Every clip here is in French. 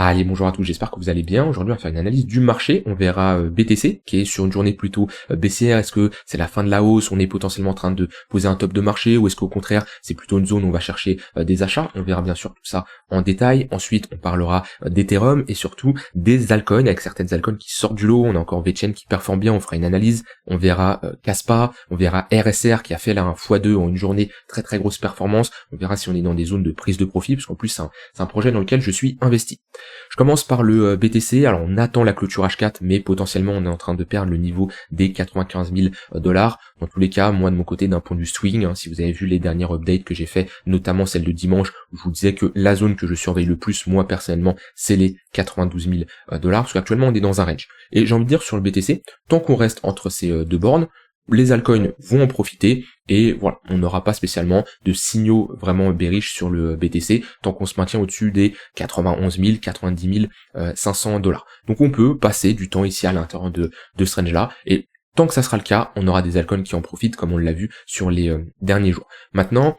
Allez, bonjour à tous, j'espère que vous allez bien. Aujourd'hui, on va faire une analyse du marché. On verra BTC, qui est sur une journée plutôt baissière. Est-ce que c'est la fin de la hausse? On est potentiellement en train de poser un top de marché, ou est-ce qu'au contraire, c'est plutôt une zone où on va chercher des achats? On verra bien sûr tout ça en détail. Ensuite, on parlera d'Ethereum et surtout des altcoins, avec certaines altcoins qui sortent du lot. On a encore VeChain qui performe bien, on fera une analyse. On verra Kaspa, on verra RSR qui a fait là un x2 en une journée, très très grosse performance. On verra si on est dans des zones de prise de profit, parce qu'en plus c'est un projet dans lequel je suis investi. Je commence par le BTC, alors on attend la clôture H4, mais potentiellement on est en train de perdre le niveau des 95 000 $. Dans tous les cas, moi de mon côté, d'un point de vue swing, si vous avez vu les dernières updates que j'ai fait, notamment celle de dimanche, où je vous disais que la zone que je surveille le plus, moi personnellement, c'est les 92 000 $, parce qu'actuellement on est dans un range. Et j'ai envie de dire sur le BTC, tant qu'on reste entre ces deux bornes, les altcoins vont en profiter et voilà, on n'aura pas spécialement de signaux vraiment bearish sur le BTC tant qu'on se maintient au-dessus des 91 000, 90 500 $. Donc on peut passer du temps ici à l'intérieur de ce range-là et tant que ça sera le cas, on aura des altcoins qui en profitent comme on l'a vu sur les derniers jours. Maintenant,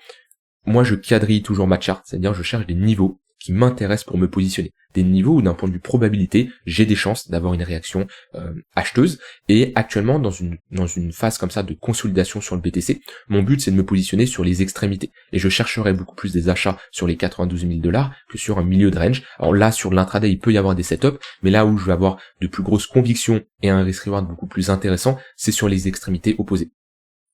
moi je quadrille toujours ma chart, c'est-à-dire je cherche des niveaux qui m'intéressent pour me positionner. Des niveaux où d'un point de vue probabilité, j'ai des chances d'avoir une réaction acheteuse. Et actuellement, dans une phase comme ça de consolidation sur le BTC, mon but c'est de me positionner sur les extrémités. Et je chercherai beaucoup plus des achats sur les 92 000 $ que sur un milieu de range. Alors là, sur l'intraday, il peut y avoir des setups, mais là où je vais avoir de plus grosses convictions et un risk-reward beaucoup plus intéressant, c'est sur les extrémités opposées.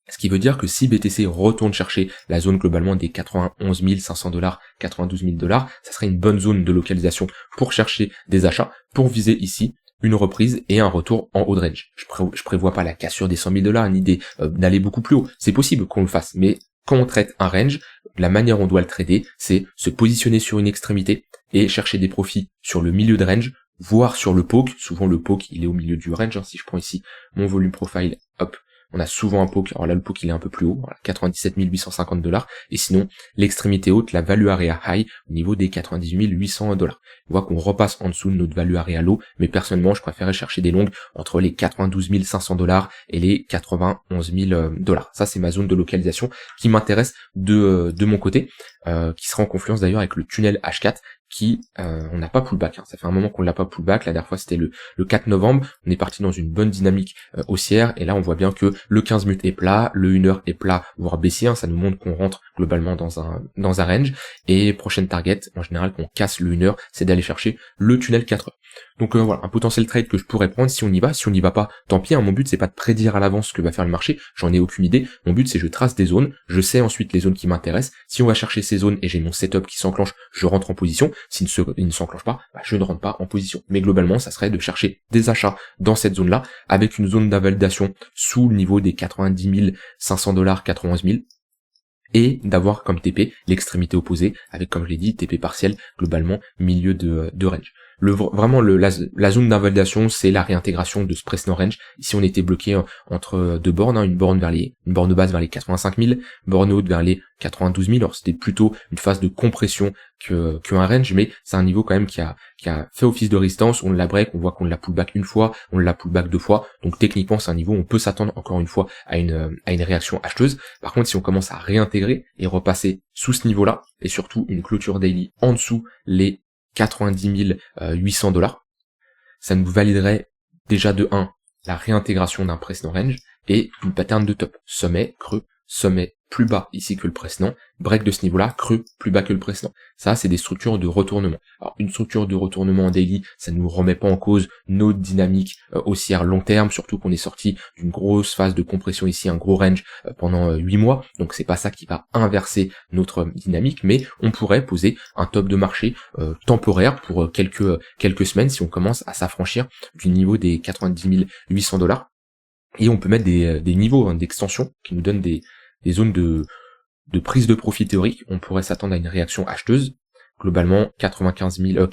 Ce qui veut dire que si BTC retourne chercher la zone globalement des 91 500 $, 92 000 $, ça serait une bonne zone de localisation pour chercher des achats, pour viser ici une reprise et un retour en haut de range. Je prévois pas la cassure des 100 000 $, ni d'aller beaucoup plus haut. C'est possible qu'on le fasse, mais quand on traite un range, la manière dont on doit le trader, c'est se positionner sur une extrémité et chercher des profits sur le milieu de range, voire sur le poke. Souvent le poke, il est au milieu du range. Si je prends ici mon volume profile, hop, on a souvent un poke, alors là le poke il est un peu plus haut, voilà, 97 850 $, et sinon l'extrémité haute, la value area high, au niveau des 98 800 $. On voit qu'on repasse en dessous de notre value area low, mais personnellement je préférais chercher des longues entre les 92 500 $ et les 91 000 $. Ça c'est ma zone de localisation qui m'intéresse de mon côté, qui sera en confluence d'ailleurs avec le tunnel H4, qui on n'a pas pullback, ça fait un moment qu'on l'a pas pullback. La dernière fois c'était le 4 novembre, on est parti dans une bonne dynamique haussière, et là on voit bien que le 15 minutes est plat, le 1 heure est plat, voire baissier, ça nous montre qu'on rentre globalement dans un range, et prochaine target, en général qu'on casse le 1 heure, c'est d'aller chercher le tunnel 4 heures. Donc voilà, un potentiel trade que je pourrais prendre si on y va. Si on n'y va pas, tant pis, mon but c'est pas de prédire à l'avance ce que va faire le marché, j'en ai aucune idée. Mon but c'est je trace des zones, je sais ensuite les zones qui m'intéressent. Si on va chercher ces zones et j'ai mon setup qui s'enclenche, je rentre en position. S'il ne s'enclenche pas, je ne rentre pas en position. Mais globalement, ça serait de chercher des achats dans cette zone-là, avec une zone d'invalidation sous le niveau des 90 500 $, 91 000, et d'avoir comme TP l'extrémité opposée, avec, comme je l'ai dit, TP partiel, globalement milieu de range. Vraiment la zone d'invalidation, c'est la réintégration de ce précédent range. Ici on était bloqué entre deux bornes, une borne basse vers les 85 000, borne haute vers les 92 000. Alors c'était plutôt une phase de compression qu'un range, mais c'est un niveau quand même qui a fait office de résistance. On l'a break, on voit qu'on l'a pullback une fois, on l'a pullback deux fois, donc techniquement c'est un niveau où on peut s'attendre encore une fois à une réaction acheteuse. Par contre, si on commence à réintégrer et repasser sous ce niveau-là, et surtout une clôture daily en dessous les 90 800 $, ça nous validerait déjà de 1 la réintégration d'un précédent range et une pattern de top, sommet, creux, sommet plus bas ici que le précédent, break de ce niveau-là, creux plus bas que le précédent. Ça, c'est des structures de retournement. Alors, une structure de retournement en daily, ça ne nous remet pas en cause notre dynamique haussière long terme, surtout qu'on est sorti d'une grosse phase de compression ici, un gros range pendant 8 mois, donc c'est pas ça qui va inverser notre dynamique, mais on pourrait poser un top de marché temporaire pour quelques semaines si on commence à s'affranchir du niveau des 90 800 $, et on peut mettre des niveaux d'extension qui nous donnent des zones de prise de profit théorique. On pourrait s'attendre à une réaction acheteuse, globalement 85 000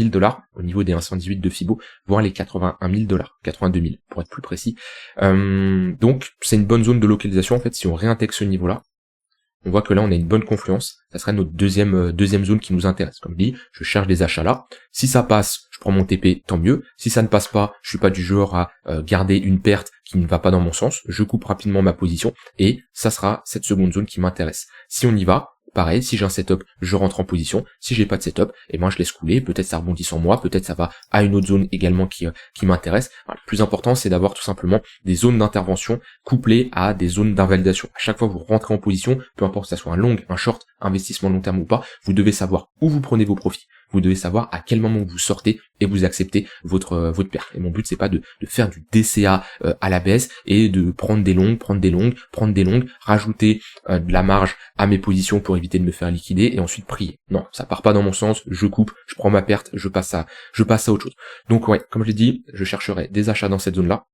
$ au niveau des 118 de Fibo, voire les 81 000 $, 82 000 pour être plus précis. Donc c'est une bonne zone de localisation en fait. Si on réintègre ce niveau-là, on voit que là on a une bonne confluence, ça serait notre deuxième zone qui nous intéresse. Comme je dis, je cherche des achats là, si ça passe, je prends mon TP, tant mieux. Si ça ne passe pas, je suis pas du genre à garder une perte qui ne va pas dans mon sens, je coupe rapidement ma position, et ça sera cette seconde zone qui m'intéresse. Si on y va, pareil, si j'ai un setup, je rentre en position. Si j'ai pas de setup, et ben je laisse couler. Peut-être ça rebondit sur moi, peut-être ça va à une autre zone également qui m'intéresse. Voilà, le plus important, c'est d'avoir tout simplement des zones d'intervention couplées à des zones d'invalidation. À chaque fois que vous rentrez en position, peu importe que ça soit un long, un short, investissement long terme ou pas, vous devez savoir où vous prenez vos profits. Vous devez savoir à quel moment vous sortez et vous acceptez votre perte. Et mon but, c'est pas de faire du DCA à la baisse et de prendre des longues, rajouter de la marge à mes positions pour éviter de me faire liquider et ensuite prier. Non, ça part pas dans mon sens, je coupe, je prends ma perte, je passe à autre chose. Donc ouais, comme je l'ai dit, je chercherai des achats dans cette zone-là,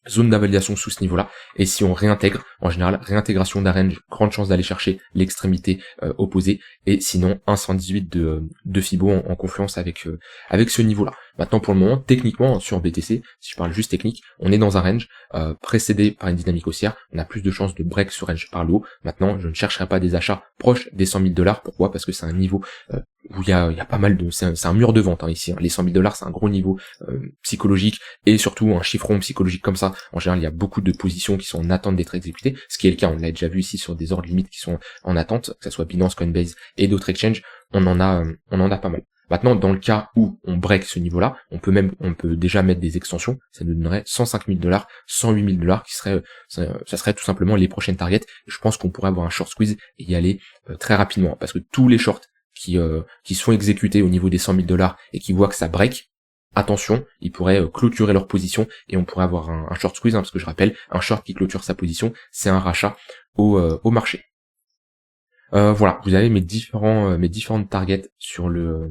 zone d'invalidation sous ce niveau-là, et si on réintègre, en général, réintégration d'un range, grande chance d'aller chercher l'extrémité opposée, et sinon 1,118 de Fibo en confluence avec ce niveau-là. Maintenant, pour le moment, techniquement, sur BTC, si je parle juste technique, on est dans un range précédé par une dynamique haussière, on a plus de chances de break ce range par le haut. Maintenant, je ne chercherai pas des achats proches des 100 000 $. Pourquoi? Parce que c'est un niveau où il y a pas mal de... C'est un mur de vente ici. Les 100 000 $, c'est un gros niveau psychologique, et surtout un chiffron psychologique comme ça. En général, il y a beaucoup de positions qui sont en attente d'être exécutées, ce qui est le cas, on l'a déjà vu ici sur des ordres limites qui sont en attente, que ce soit Binance, Coinbase et d'autres exchanges, on en a pas mal. Maintenant, dans le cas où on break ce niveau-là, on peut déjà mettre des extensions, ça nous donnerait 105 000 $, 108 000 $, ça serait tout simplement les prochaines targets. Je pense qu'on pourrait avoir un short squeeze et y aller très rapidement, parce que tous les shorts qui sont exécutés au niveau des 100 000 $ et qui voient que ça break, attention, ils pourraient clôturer leur position et on pourrait avoir un short squeeze, parce que je rappelle, un short qui clôture sa position, c'est un rachat au marché. Voilà, vous avez mes différentes targets sur le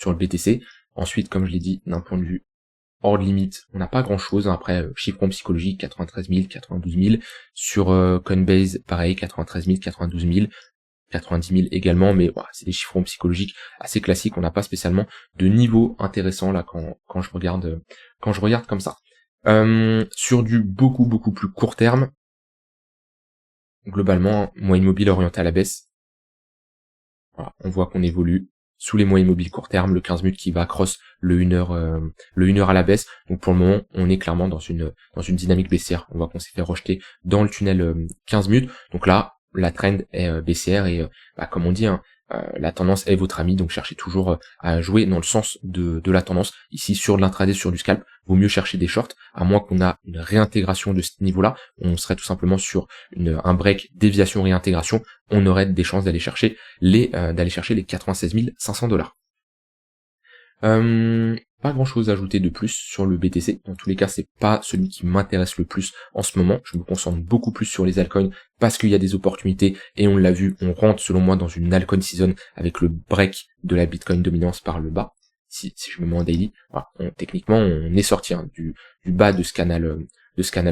BTC. Ensuite, comme je l'ai dit, d'un point de vue hors de limite, on n'a pas grand chose. Après, chiffron psychologique, 93 000, 92 000. Sur Coinbase, pareil, 93 000, 92 000. 90 000 également, mais voilà, c'est des chiffrons psychologiques assez classiques. On n'a pas spécialement de niveau intéressant là quand je regarde comme ça. Sur du beaucoup plus court terme, globalement, moyenne mobile orientée à la baisse. Voilà, on voit qu'on évolue sous les moyennes mobiles court terme, le 15 minutes qui va cross le 1 heure à la baisse. Donc pour le moment, on est clairement dans une dynamique baissière. On voit qu'on s'est fait rejeter dans le tunnel 15 minutes. Donc là, la trend est baissière et comme on dit, la tendance est votre ami, donc cherchez toujours à jouer dans le sens de la tendance. Ici, sur de l'intraday, sur du scalp, vaut mieux chercher des shorts, à moins qu'on a une réintégration de ce niveau-là. On serait tout simplement sur un break, déviation, réintégration. On aurait des chances d'aller chercher les 96 500 $. Pas grand chose à ajouter de plus sur le BTC. Dans tous les cas, c'est pas celui qui m'intéresse le plus en ce moment. Je me concentre beaucoup plus sur les altcoins parce qu'il y a des opportunités et on l'a vu, on rentre selon moi dans une altcoin season avec le break de la Bitcoin dominance par le bas. Si je me mets en daily, voilà, techniquement on est sorti du bas de ce canal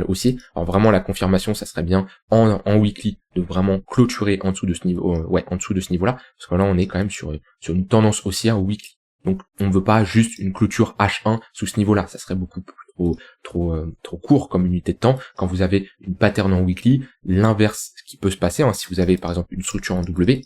haussier. Alors vraiment la confirmation, ça serait bien en weekly de vraiment clôturer en dessous de ce niveau-là, parce que là on est quand même sur une tendance haussière weekly. Donc on ne veut pas juste une clôture H1 sous ce niveau-là, ça serait beaucoup trop court comme unité de temps. Quand vous avez une pattern en weekly, l'inverse qui peut se passer, si vous avez par exemple une structure en W,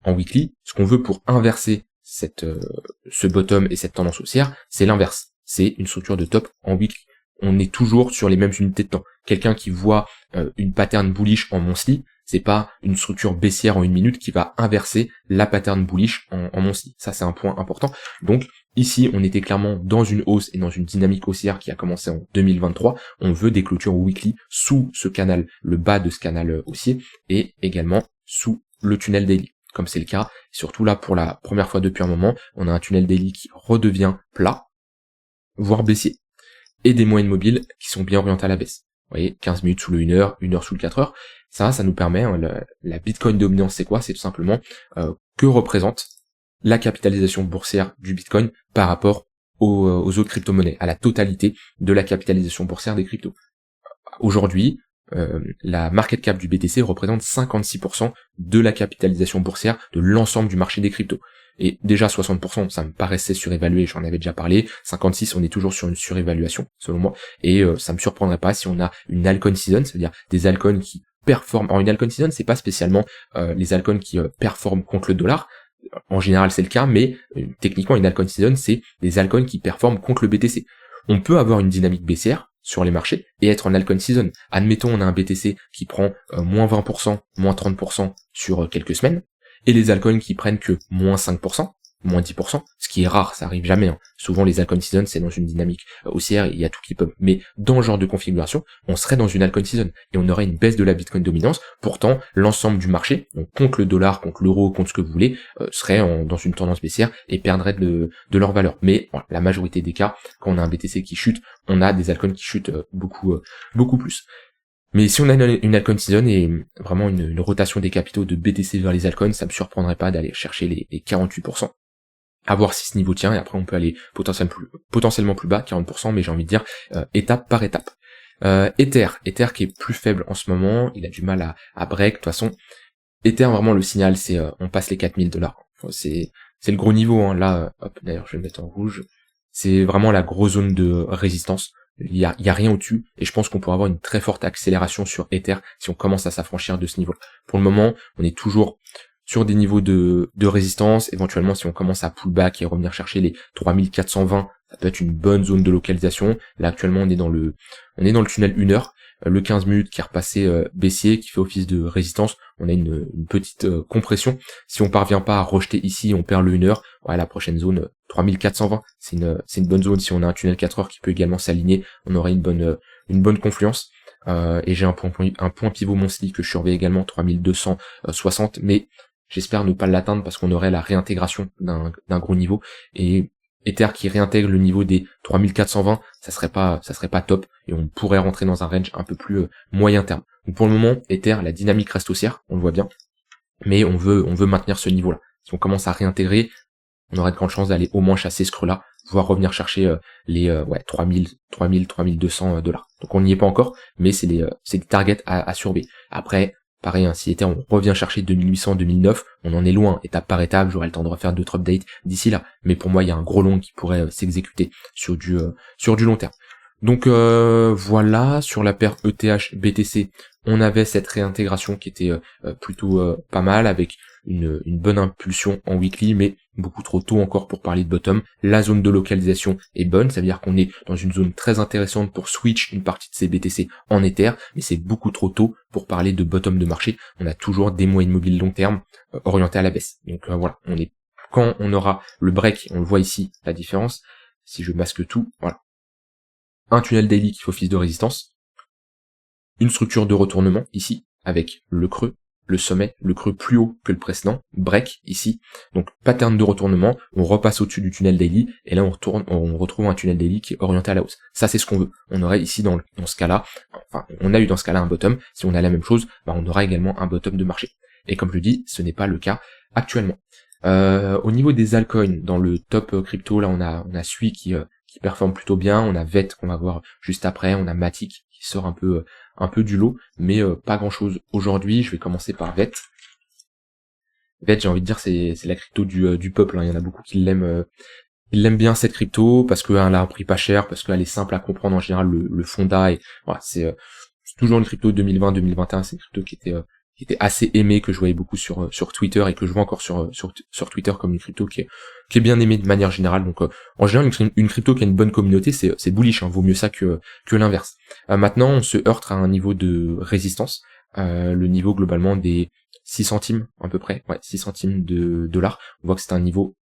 en weekly, ce qu'on veut pour inverser ce bottom et cette tendance haussière, c'est l'inverse. C'est une structure de top en weekly. On est toujours sur les mêmes unités de temps. Quelqu'un qui voit une pattern bullish en monthly, c'est pas une structure baissière en 1 minute qui va inverser la pattern bullish en monthly. Ça, c'est un point important. Donc, ici, on était clairement dans une hausse et dans une dynamique haussière qui a commencé en 2023. On veut des clôtures weekly sous ce canal, le bas de ce canal haussier, et également sous le tunnel daily, comme c'est le cas. Surtout là, pour la première fois depuis un moment, on a un tunnel daily qui redevient plat, voire baissier, et des moyennes mobiles qui sont bien orientées à la baisse. Vous voyez, 15 minutes sous le 1 heure, 1 heure sous le 4 heures. Ça nous permet, la Bitcoin dominance, c'est quoi? C'est tout simplement que représente la capitalisation boursière du Bitcoin par rapport aux autres crypto-monnaies, à la totalité de la capitalisation boursière des cryptos. Aujourd'hui, la market cap du BTC représente 56% de la capitalisation boursière de l'ensemble du marché des cryptos. Et déjà 60%, ça me paraissait surévalué, j'en avais déjà parlé. 56, on est toujours sur une surévaluation, selon moi. Et ça me surprendrait pas si on a une altcoin season, c'est-à-dire des altcoins qui performent. Alors une altcoin season, c'est pas spécialement les altcoins qui performent contre le dollar. En général, c'est le cas, mais techniquement, une altcoin season, c'est des altcoins qui performent contre le BTC. On peut avoir une dynamique baissière sur les marchés et être en altcoin season. Admettons, on a un BTC qui prend moins 20%, moins 30% sur quelques semaines. et les altcoins qui prennent que moins 5%, moins 10%, ce qui est rare, ça arrive jamais, hein. Souvent les altcoin season c'est dans une dynamique haussière, il y a tout qui peut, mais dans ce genre de configuration, on serait dans une altcoin season, et on aurait une baisse de la Bitcoin dominance, pourtant l'ensemble du marché, donc contre le dollar, contre l'euro, contre ce que vous voulez, serait dans une tendance baissière et perdrait de leur valeur. Mais voilà, la majorité des cas, quand on a un BTC qui chute, on a des altcoins qui chutent beaucoup plus. Mais si on a une altcoin season et vraiment une rotation des capitaux de BTC vers les altcoins, ça me surprendrait pas d'aller chercher les 48%. À voir si ce niveau tient, et après on peut aller potentiellement plus bas, 40%, mais j'ai envie de dire étape par étape. Ether qui est plus faible en ce moment, il a du mal à break, de toute façon. Ether, vraiment le signal, c'est on passe les $4000. C'est le gros niveau, hein. Là, hop, d'ailleurs je vais le mettre en rouge. C'est vraiment la grosse zone de résistance. Il y a rien au-dessus, et je pense qu'on pourra avoir une très forte accélération sur Ether si on commence à s'affranchir de ce niveau. Pour le moment, on est toujours sur des niveaux de résistance. Éventuellement, si on commence à pullback et revenir chercher les 3420, ça peut être une bonne zone de localisation. Là, actuellement, on est dans le tunnel 1 heure. Le 15 minutes qui est repassé baissier, qui fait office de résistance. On a une petite compression. Si on parvient pas à rejeter ici, on perd le 1 heure. Ouais, la prochaine zone, 3420. C'est une bonne zone. Si on a un tunnel 4 heures qui peut également s'aligner, on aurait une bonne confluence. Et j'ai un point pivot monthly que je surveille également, 3260, mais j'espère ne pas l'atteindre parce qu'on aurait la réintégration d'un gros niveau, et Ether qui réintègre le niveau des 3420, ça serait pas top, et on pourrait rentrer dans un range un peu plus moyen terme. Donc pour le moment, Ether, la dynamique reste haussière, on le voit bien, mais on veut maintenir ce niveau-là. Si on commence à réintégrer, on aurait de grandes chances d'aller au moins chasser ce creux-là, voire revenir chercher les 3200 $. Donc on n'y est pas encore, mais c'est des targets à surveiller. Après, pareil, hein, si Ether on revient chercher 2800, 2009, on en est loin, étape par étape, j'aurai le temps de refaire d'autres updates d'ici là. Mais pour moi, il y a un gros long qui pourrait s'exécuter sur du long terme. Donc voilà, sur la paire ETH BTC, on avait cette réintégration qui était plutôt pas mal, avec une bonne impulsion en weekly, mais beaucoup trop tôt encore pour parler de bottom. La zone de localisation est bonne, ça veut dire qu'on est dans une zone très intéressante pour switch une partie de ces BTC en Ether, mais c'est beaucoup trop tôt pour parler de bottom de marché. On a toujours des moyennes mobiles long terme orientés à la baisse. Donc voilà, quand on aura le break, on le voit ici, la différence, si je masque tout, voilà. Un tunnel daily qui fait office de résistance, une structure de retournement ici, avec le creux, le sommet, le creux plus haut que le précédent, break ici, donc pattern de retournement, on repasse au-dessus du tunnel daily, et là on retrouve un tunnel daily qui est orienté à la hausse. Ça c'est ce qu'on veut. On aurait ici dans ce cas-là, enfin on a eu dans ce cas-là un bottom, si on a la même chose, on aura également un bottom de marché. Et comme je dis, ce n'est pas le cas actuellement. Au niveau des altcoins, dans le top crypto, là on a Sui qui performe plutôt bien, on a VET qu'on va voir juste après, on a Matic qui sort un peu du lot, mais pas grand chose aujourd'hui. Je vais commencer par VET. VET, j'ai envie de dire, c'est la crypto du peuple, hein. Il y en a beaucoup qui l'aiment bien cette crypto, parce qu'elle a un prix pas cher, parce qu'elle est simple à comprendre en général, le fonda, et voilà, c'est toujours une crypto 2020-2021, c'est une crypto qui était assez aimée, que je voyais beaucoup sur Twitter, et que je vois encore sur Twitter comme une crypto qui est bien aimée de manière générale. Donc en général, une crypto qui a une bonne communauté, c'est bullish, hein, vaut mieux ça que l'inverse. Maintenant, on se heurte à un niveau de résistance, le niveau globalement des 6 centimes à peu près, 6 centimes de dollars. On voit que c'est un niveau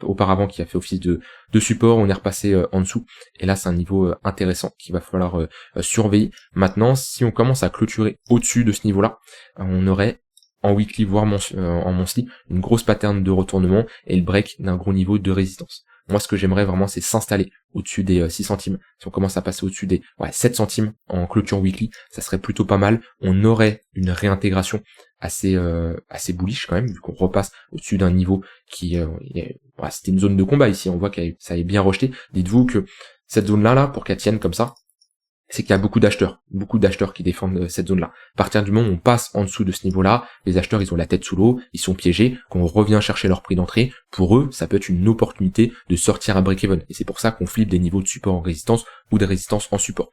auparavant qui a fait office de support, on est repassé en dessous, et là c'est un niveau intéressant qu'il va falloir surveiller. Maintenant, si on commence à clôturer au-dessus de ce niveau-là, on aurait en weekly voire en monthly une grosse pattern de retournement et le break d'un gros niveau de résistance. Moi ce que j'aimerais vraiment c'est s'installer au-dessus des 6 centimes. Si on commence à passer au-dessus des 7 centimes en clôture weekly, ça serait plutôt pas mal. On aurait une réintégration assez bullish quand même, vu qu'on repasse au-dessus d'un niveau qui c'était une zone de combat ici, on voit que ça est bien rejeté. Dites-vous que cette zone-là, pour qu'elle tienne comme ça, c'est qu'il y a beaucoup d'acheteurs qui défendent cette zone-là. À partir du moment où on passe en dessous de ce niveau-là, les acheteurs ils ont la tête sous l'eau, ils sont piégés, quand on revient chercher leur prix d'entrée, pour eux, ça peut être une opportunité de sortir à break-even. Et c'est pour ça qu'on flippe des niveaux de support en résistance ou des résistances en support.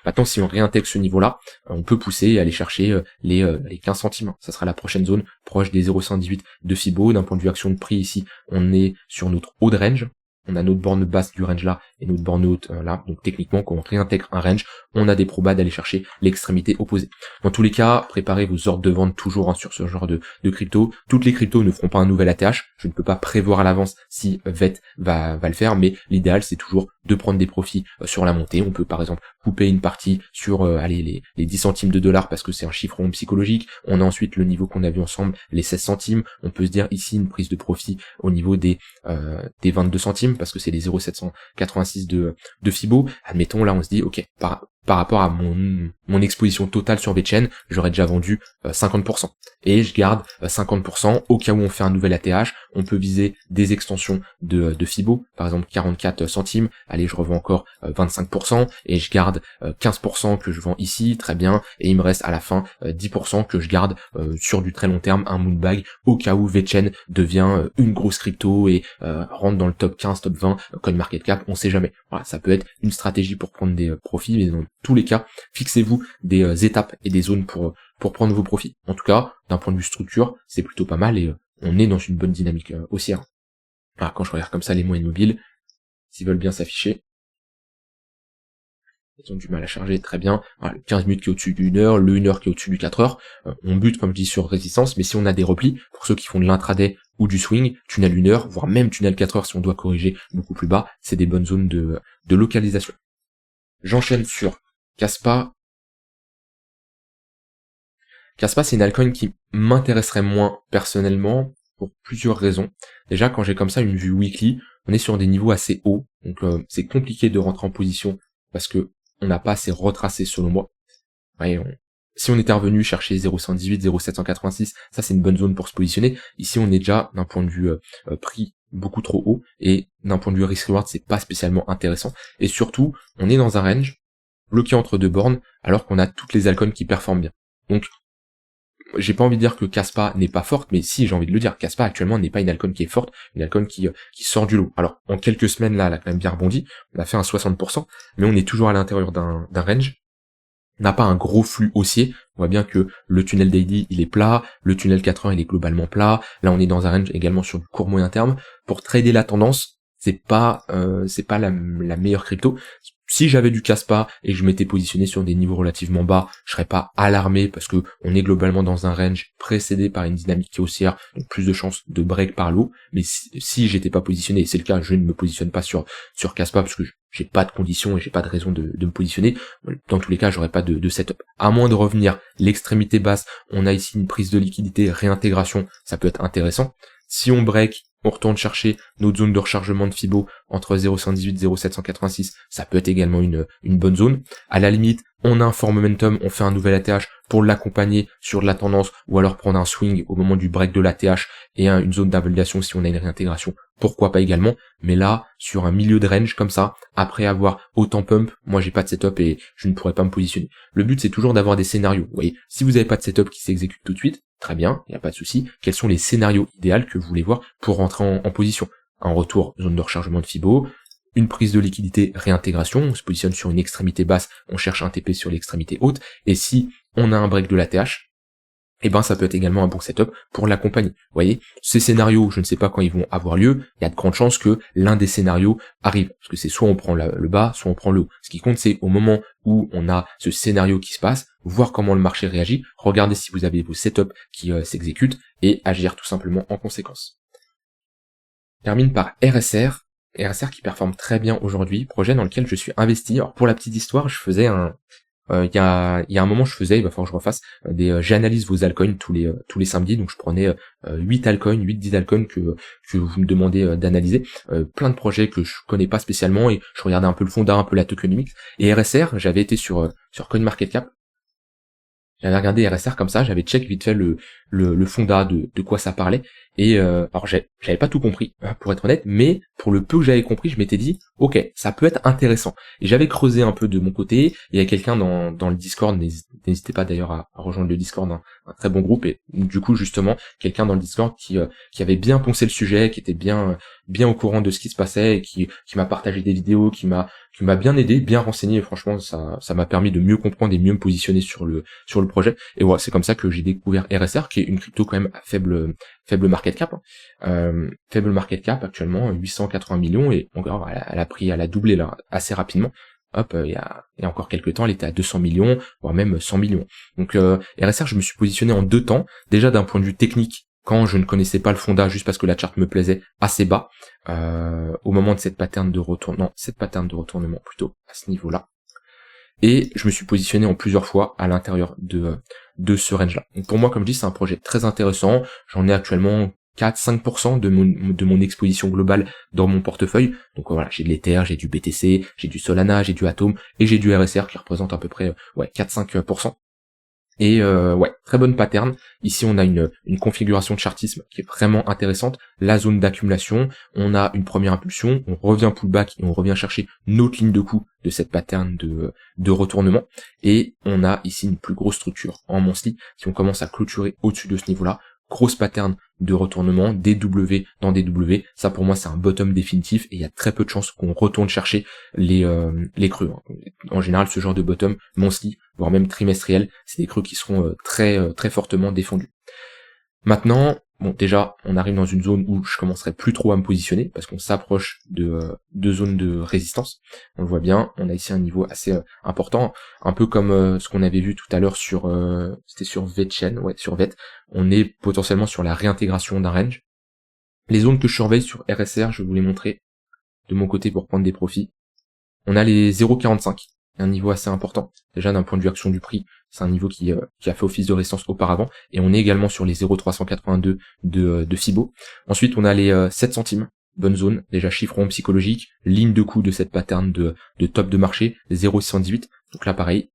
Maintenant, si on réintègre ce niveau-là, on peut pousser et aller chercher les 15 centimes. Ça sera la prochaine zone, proche des 0,118 de Fibo. D'un point de vue action de prix ici, on est sur notre haut de range. On a notre borne basse du range là, et notre borne haute là. Donc techniquement, quand on réintègre un range, on a des probas d'aller chercher l'extrémité opposée. Dans tous les cas, préparez vos ordres de vente toujours sur ce genre de crypto. Toutes les cryptos ne feront pas un nouvel ATH. Je ne peux pas prévoir à l'avance si VET va le faire, mais l'idéal c'est toujours de prendre des profits sur la montée. On peut par exemple couper une partie sur les 10 centimes de dollars parce que c'est un chiffre rond psychologique. On a ensuite le niveau qu'on a vu ensemble, les 16 centimes. On peut se dire ici une prise de profit au niveau des 22 centimes parce que c'est les 0,786 de Fibo. Admettons là on se dit ok, par rapport à mon exposition totale sur VeChain, j'aurais déjà vendu 50%. Et je garde 50% au cas où on fait un nouvel ATH. On peut viser des extensions de Fibo, par exemple 44 centimes. Allez, je revends encore 25% et je garde 15% que je vends ici, très bien. Et il me reste à la fin 10% que je garde sur du très long terme, un moonbag, au cas où VeChain devient une grosse crypto et rentre dans le top 15, top 20, CoinMarketCap, on sait jamais. Voilà, ça peut être une stratégie pour prendre des profits, mais dans tous les cas, fixez-vous des étapes et des zones pour prendre vos profits. En tout cas, d'un point de vue structure, c'est plutôt pas mal et on est dans une bonne dynamique haussière. Alors quand je regarde comme ça les moyennes mobiles, s'ils veulent bien s'afficher, ils ont du mal à charger, très bien. Voilà, le 15 minutes qui est au-dessus du 1 heure, le 1 heure qui est au-dessus du 4 heures, on bute comme je dis sur résistance, mais si on a des replis, pour ceux qui font de l'intraday ou du swing, tunnel 1 heure, voire même tunnel 4 heures si on doit corriger beaucoup plus bas, c'est des bonnes zones de localisation. J'enchaîne sur Kaspa. Kaspa, c'est une altcoin qui m'intéresserait moins personnellement pour plusieurs raisons. Déjà, quand j'ai comme ça une vue weekly, on est sur des niveaux assez hauts, donc c'est compliqué de rentrer en position parce que on n'a pas assez retracé selon moi. Ouais, si on était revenu chercher 0,118, 0,786, ça c'est une bonne zone pour se positionner. Ici, on est déjà d'un point de vue prix beaucoup trop haut et d'un point de vue risk-reward, c'est pas spécialement intéressant. Et surtout, on est dans un range bloqué entre deux bornes alors qu'on a toutes les altcoins qui performent bien. Donc j'ai pas envie de dire que Kaspa n'est pas forte, mais si j'ai envie de le dire, Kaspa actuellement n'est pas une altcoin qui est forte, une altcoin qui sort du lot. Alors en quelques semaines là, elle a quand même bien rebondi, on a fait un 60%, mais on est toujours à l'intérieur d'un range. On n'a pas un gros flux haussier, on voit bien que le tunnel daily il est plat, le tunnel 4 heures il est globalement plat, là on est dans un range également sur du court moyen terme. Pour trader la tendance, c'est pas la meilleure crypto. Si j'avais du Kaspa et que je m'étais positionné sur des niveaux relativement bas, je serais pas alarmé parce que on est globalement dans un range précédé par une dynamique haussière, donc plus de chances de break par l'eau. Mais si j'étais pas positionné, et c'est le cas, je ne me positionne pas sur Kaspa parce que j'ai pas de conditions et j'ai pas de raison de me positionner. Dans tous les cas, j'aurais pas de setup. À moins de revenir l'extrémité basse, on a ici une prise de liquidité, réintégration, ça peut être intéressant. Si on break, on retourne chercher notre zone de rechargement de Fibo entre 0,118 et 0,786, ça peut être également une bonne zone. À la limite, on a un fort momentum, on fait un nouvel ATH pour l'accompagner sur de la tendance, ou alors prendre un swing au moment du break de l'ATH et une zone d'invalidation si on a une réintégration, pourquoi pas également. Mais là, sur un milieu de range comme ça, après avoir autant pump, moi j'ai pas de setup et je ne pourrais pas me positionner. Le but c'est toujours d'avoir des scénarios. Vous voyez, si vous n'avez pas de setup qui s'exécute tout de suite, très bien, il n'y a pas de souci. Quels sont les scénarios idéaux que vous voulez voir pour rentrer en position? Un retour, zone de rechargement de Fibo, une prise de liquidité, réintégration, on se positionne sur une extrémité basse, on cherche un TP sur l'extrémité haute, et si on a un break de l'ATH, eh ben ça peut être également un bon setup pour l'accompagner. Vous voyez, ces scénarios, je ne sais pas quand ils vont avoir lieu, il y a de grandes chances que l'un des scénarios arrive, parce que c'est soit on prend le bas, soit on prend le haut. Ce qui compte, c'est au moment où on a ce scénario qui se passe, voir comment le marché réagit, regarder si vous avez vos setups qui s'exécutent, et agir tout simplement en conséquence. Je termine par RSR qui performe très bien aujourd'hui, projet dans lequel je suis investi. Alors pour la petite histoire, je faisais il y a un moment je faisais, il va falloir que je refasse j'analyse vos altcoins tous les samedis, donc je prenais 8 10 altcoins que vous me demandez d'analyser, plein de projets que je connais pas spécialement et je regardais un peu le fondat, un peu la tokenomics. Et RSR, j'avais été sur CoinMarketCap. J'avais regardé RSR comme ça, j'avais check vite fait le fondat de quoi ça parlait, et alors j'avais pas tout compris, pour être honnête, mais pour le peu que j'avais compris, je m'étais dit, ok, ça peut être intéressant. Et j'avais creusé un peu de mon côté, il y a quelqu'un dans le Discord, n'hésitez pas d'ailleurs à rejoindre le Discord, un très bon groupe, et du coup justement, quelqu'un dans le Discord qui avait bien poncé le sujet, qui était bien au courant de ce qui se passait, et qui m'a partagé des vidéos, qui m'a bien aidé, bien renseigné, et franchement ça m'a permis de mieux comprendre et mieux me positionner sur le projet. Et voilà, c'est comme ça que j'ai découvert RSR, qui est une crypto quand même à faible market cap. Faible market cap actuellement, 880 millions, et encore, elle a doublé là assez rapidement. Hop, il y a encore quelques temps, elle était à 200 millions, voire même 100 millions. Donc RSR, je me suis positionné en 2 temps, déjà d'un point de vue technique, quand je ne connaissais pas le fonda, juste parce que la charte me plaisait, assez bas, au moment de cette pattern de retournement plutôt, à ce niveau-là. Et je me suis positionné en plusieurs fois à l'intérieur de ce range-là. Donc pour moi, comme je dis, c'est un projet très intéressant. J'en ai actuellement 4-5% de mon exposition globale dans mon portefeuille. Donc voilà, j'ai de l'Ether, j'ai du BTC, j'ai du Solana, j'ai du Atom, et j'ai du RSR qui représente à peu près 4-5%. Et très bonne pattern. Ici on a une configuration de chartisme qui est vraiment intéressante. La zone d'accumulation, on a une première impulsion, on revient pullback et on revient chercher notre ligne de coup de cette pattern de retournement. Et on a ici une plus grosse structure en monthly. Si on commence à clôturer au-dessus de ce niveau-là, grosse pattern de retournement, DW dans DW, ça pour moi c'est un bottom définitif et il y a très peu de chances qu'on retourne chercher les creux. En général, ce genre de bottom monthly, voire même trimestriel, c'est des creux qui seront très fortement défendus. Maintenant, bon, déjà, on arrive dans une zone où je commencerai plus trop à me positionner, parce qu'on s'approche de zones de résistance. On le voit bien, on a ici un niveau assez important, un peu comme ce qu'on avait vu tout à l'heure sur, c'était sur VeChain, sur VET. On est potentiellement sur la réintégration d'un range. Les zones que je surveille sur RSR, je vais vous les montrer de mon côté pour prendre des profits. On a les 0,45. Un niveau assez important. Déjà d'un point de vue action du prix, c'est un niveau qui a fait office de résistance auparavant, et on est également sur les 0,382 de Fibo. Ensuite on a les 7 centimes, bonne zone, déjà chiffre rond psychologique, ligne de coup de cette pattern de top de marché, 0,618, donc là pareil.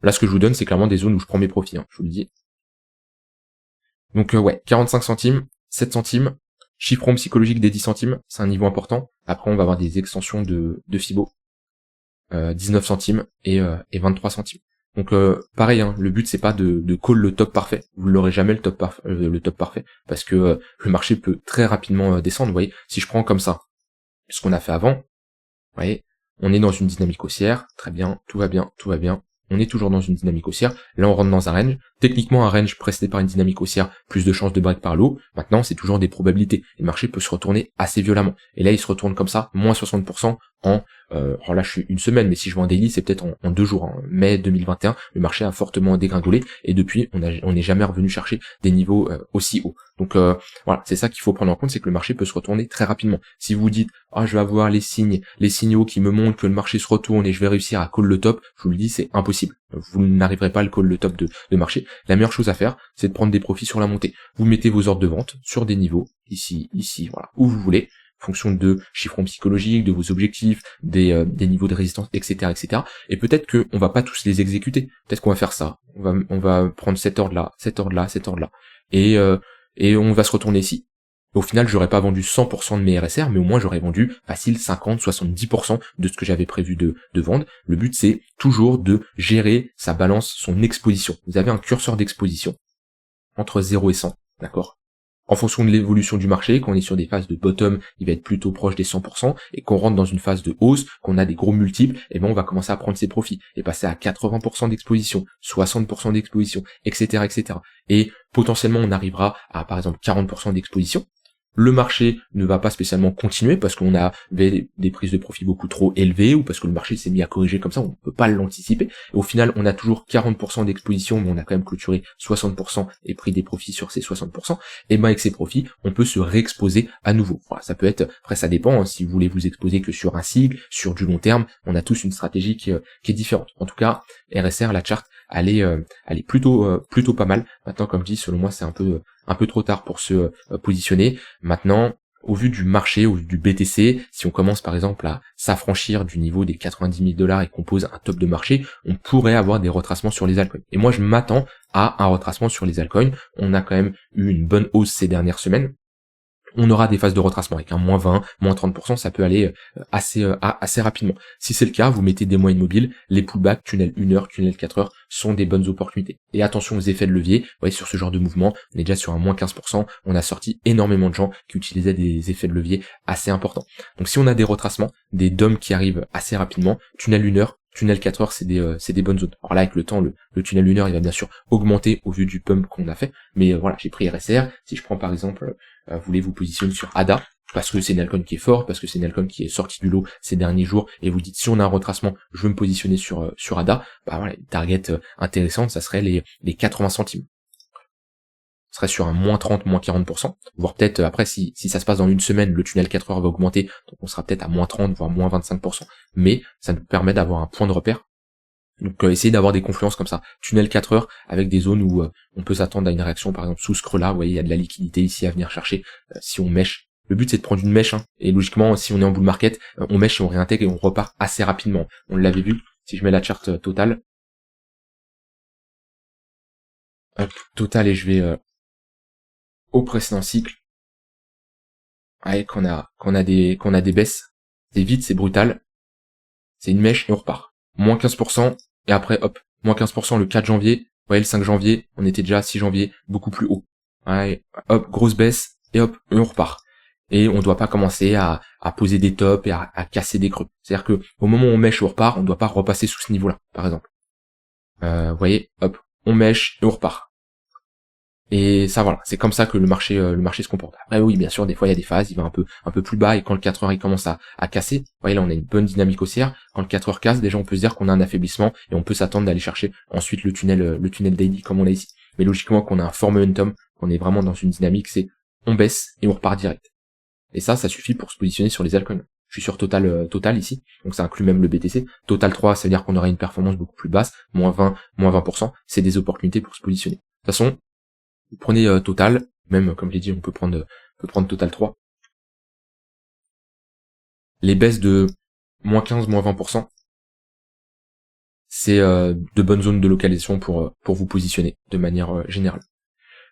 Là ce que je vous donne c'est clairement des zones où je prends mes profits, je vous le dis. Donc 45 centimes, 7 centimes, chiffre rond psychologique des 10 centimes, c'est un niveau important. Après on va avoir des extensions de Fibo. 19 centimes et 23 centimes. Donc pareil, le but c'est pas de call le top parfait. Vous l'aurez jamais le top parfait parce que le marché peut très rapidement descendre. Vous voyez, si je prends comme ça ce qu'on a fait avant, vous voyez, on est dans une dynamique haussière, très bien, tout va bien. On est toujours dans une dynamique haussière. Là, on rentre dans un range. Techniquement, un range précédé par une dynamique haussière, plus de chances de break par le haut. Maintenant, c'est toujours des probabilités. Le marché peut se retourner assez violemment. Et là, il se retourne comme ça, moins 60% alors là, je suis une semaine, mais si je vois en daily, c'est peut-être en 2 jours. Mai 2021, le marché a fortement dégringolé. Et depuis, on n'est jamais revenu chercher des niveaux aussi hauts. Donc voilà, c'est ça qu'il faut prendre en compte, c'est que le marché peut se retourner très rapidement. Si vous dites, je vais avoir les signaux qui me montrent que le marché se retourne et je vais réussir à call le top, je vous le dis, c'est impossible. Vous n'arriverez pas à le call le top de marché. La meilleure chose à faire, c'est de prendre des profits sur la montée. Vous mettez vos ordres de vente sur des niveaux, ici, voilà, où vous voulez, en fonction de chiffrons psychologiques, de vos objectifs, des niveaux de résistance, etc. Et peut-être qu'on va pas tous les exécuter. Peut-être qu'on va faire ça. On va prendre cet ordre-là, et on va se retourner ici. Au final, j'aurais pas vendu 100% de mes RSR, mais au moins j'aurais vendu facile 50-70% de ce que j'avais prévu de vendre. Le but, c'est toujours de gérer sa balance, son exposition. Vous avez un curseur d'exposition entre 0 et 100, d'accord ? En fonction de l'évolution du marché, quand on est sur des phases de bottom, il va être plutôt proche des 100%, et qu'on rentre dans une phase de hausse, qu'on a des gros multiples, et on va commencer à prendre ses profits, et passer à 80% d'exposition, 60% d'exposition, etc. Et potentiellement, on arrivera à, par exemple, 40% d'exposition. Le marché ne va pas spécialement continuer parce qu'on avait des prises de profit beaucoup trop élevées ou parce que le marché s'est mis à corriger comme ça, on ne peut pas l'anticiper. Au final, on a toujours 40% d'exposition, mais on a quand même clôturé 60% et pris des profits sur ces 60%. Et avec ces profits, on peut se réexposer à nouveau. Voilà, ça peut être, après ça dépend, si vous voulez vous exposer que sur un cycle, sur du long terme, on a tous une stratégie qui est différente. En tout cas, RSR, la chart, elle est plutôt pas mal. Maintenant, comme je dis, selon moi, c'est un peu trop tard pour se positionner. Maintenant, au vu du marché, au vu du BTC, si on commence par exemple à s'affranchir du niveau des 90 000 $ et qu'on pose un top de marché, on pourrait avoir des retracements sur les altcoins. Et moi, je m'attends à un retracement sur les altcoins. On a quand même eu une bonne hausse ces dernières semaines. On aura des phases de retracement avec un moins 20, moins 30%, ça peut aller assez rapidement. Si c'est le cas, vous mettez des moyennes mobiles, les pullbacks, tunnel 1 heure, tunnel 4 heures sont des bonnes opportunités. Et attention aux effets de levier, vous voyez sur ce genre de mouvement, on est déjà sur un moins 15%, on a sorti énormément de gens qui utilisaient des effets de levier assez importants. Donc si on a des retracements, des DOM qui arrivent assez rapidement, tunnel 1 heure, Tunnel 4 heures, c'est des bonnes zones. Alors là, avec le temps, le tunnel 1 heure, il va bien sûr augmenter au vu du pump qu'on a fait. Mais voilà, j'ai pris RSR. Si je prends par exemple, vous voulez vous positionner sur ADA, parce que c'est une altcoin qui est fort, parce que c'est une altcoin qui est sortie du lot ces derniers jours, et vous dites si on a un retracement, je veux me positionner sur ADA, bah voilà, une target intéressante, ça serait les 80 centimes. Ce serait sur un moins 30, moins 40%, voire peut-être après si ça se passe dans une semaine, le tunnel 4 heures va augmenter, donc on sera peut-être à moins 30, voire moins 25%, mais ça nous permet d'avoir un point de repère. Donc essayez d'avoir des confluences comme ça, tunnel 4 heures avec des zones où on peut s'attendre à une réaction, par exemple sous ce creux là, vous voyez, il y a de la liquidité ici à venir chercher, si on mèche. Le but c'est de prendre une mèche, hein, et logiquement si on est en bull market, on mèche et on réintègre et on repart assez rapidement. On l'avait vu, si je mets la charte totale, hop, total, et je vais au précédent cycle, ouais, qu'on a des baisses, c'est vite, c'est brutal, c'est une mèche et on repart. Moins 15%, et après hop, moins 15% le 4 janvier, vous voyez le 5 janvier, on était déjà 6 janvier, beaucoup plus haut. Ouais, hop, grosse baisse, et hop, et on repart. Et on doit pas commencer à poser des tops et à casser des creux. C'est-à-dire que au moment où on mèche et on repart, on doit pas repasser sous ce niveau-là, par exemple. Vous voyez, hop, on mèche et on repart. Et ça, voilà, c'est comme ça que le marché se comporte. Après oui, bien sûr, des fois il y a des phases, il va un peu plus bas, et quand le 4 heures il commence à casser, vous voyez là on a une bonne dynamique haussière. Quand le 4 heures casse, déjà on peut se dire qu'on a un affaiblissement et on peut s'attendre d'aller chercher ensuite le tunnel daily comme on a ici. Mais logiquement qu'on a un fort momentum, qu'on est vraiment dans une dynamique, c'est on baisse et on repart direct. Et ça suffit pour se positionner sur les altcoins. Je suis sur Total ici, donc ça inclut même le BTC. Total 3, ça veut dire qu'on aura une performance beaucoup plus basse, moins 20%, c'est des opportunités pour se positionner. De toute façon, vous prenez Total, même comme je l'ai dit, on peut prendre Total 3. Les baisses de moins 15, moins 20%, c'est de bonnes zones de localisation pour vous positionner de manière générale.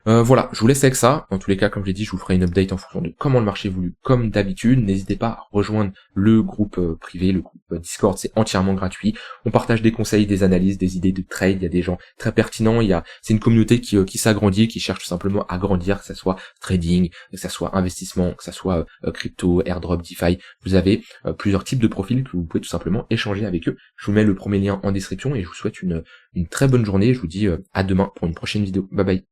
Voilà, je vous laisse avec ça. En tous les cas, comme je l'ai dit, je vous ferai une update en fonction de comment le marché évolue, comme d'habitude. N'hésitez pas à rejoindre le groupe privé, le groupe Discord, c'est entièrement gratuit. On partage des conseils, des analyses, des idées de trade. Il y a des gens très pertinents. C'est une communauté qui s'agrandit, qui cherche tout simplement à grandir, que ça soit trading, que ça soit investissement, que ça soit crypto, airdrop, DeFi. Vous avez plusieurs types de profils que vous pouvez tout simplement échanger avec eux. Je vous mets le premier lien en description et je vous souhaite une très bonne journée. Je vous dis à demain pour une prochaine vidéo. Bye bye.